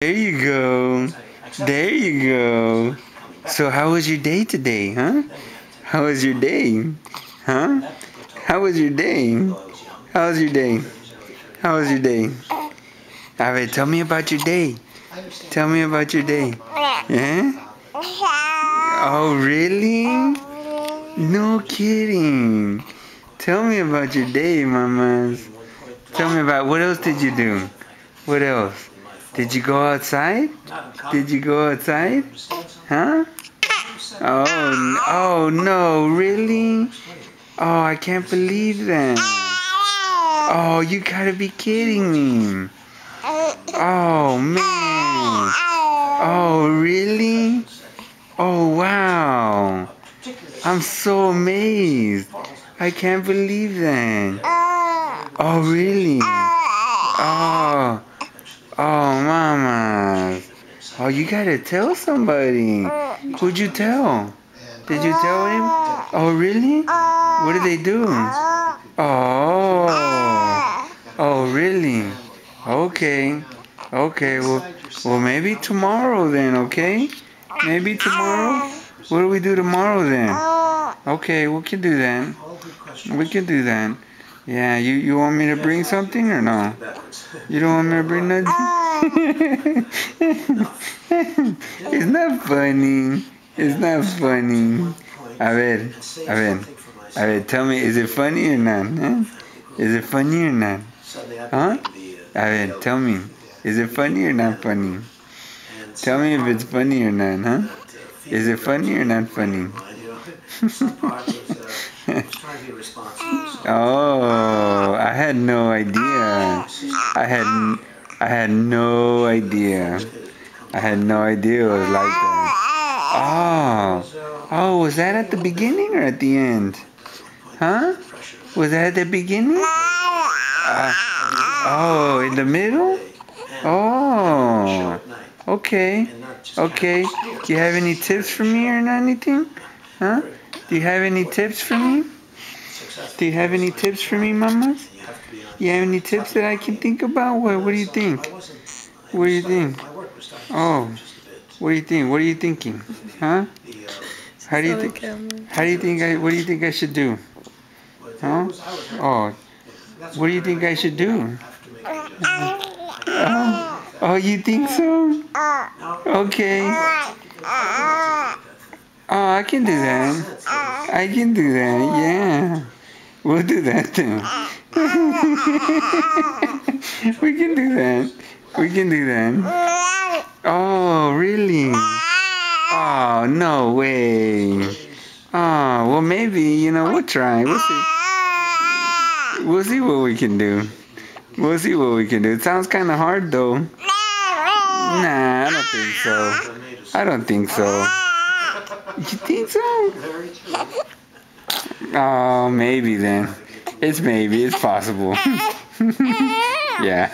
There you go. There you go. So how was your day today, huh? How was your day? Huh? How was your day? How was your day? How was your day? Alright, tell me about your day. Tell me about your day. Yeah? Oh, really? No kidding. Tell me about your day, mamas. Tell me about, what else did you do? What else? Did you go outside? Did you go outside? Huh? Oh no, really? Oh, I can't believe that. Oh, you gotta be kidding me. Oh, man. Oh, really? Oh, wow. I'm so amazed. I can't believe that. Oh, really? Oh, mama. Oh, you gotta tell somebody. Who'd you tell? Did you tell him? Oh, really? What did they do? Oh. Oh, really? Okay. Okay, well, maybe tomorrow then, okay? Maybe tomorrow? What do we do tomorrow then? Okay, we can do that. We can do that. Yeah, you want me to bring something or no? You don't want me to bring nothing? It's not funny. It's not funny. A ver, tell me, is it funny or not? Huh? Is it funny or not? Huh? A ver, tell me, is it funny or not funny? Tell me if it's funny or not, huh? Is it funny or not funny? Oh, I had no idea. I had no idea. I had no idea it was like that. Oh, was that at the beginning or at the end? Huh? Was that at the beginning? Oh, in the middle? Oh, okay. Okay. Do you have any tips for me or anything? Huh? Do you have any tips for me? Do you have any tips for me, Mama? You have any tips that I can think about? What do you think? What do you think? Oh, what do you think? What are you thinking? Huh? How do you think? How do you think what do you think I should do? Huh? Oh, what do you think I should do? Oh, you think so? Okay. Oh, I can do that. I can do that, yeah. We'll do that too. We can do that. We can do that. Oh, really? Oh, no way. Oh, well, maybe, we'll try. We'll see. We'll see what we can do. We'll see what we can do. It sounds kind of hard, though. Nah, I don't think so. I don't think so. You think so? Oh, maybe then. It's possible. Yeah.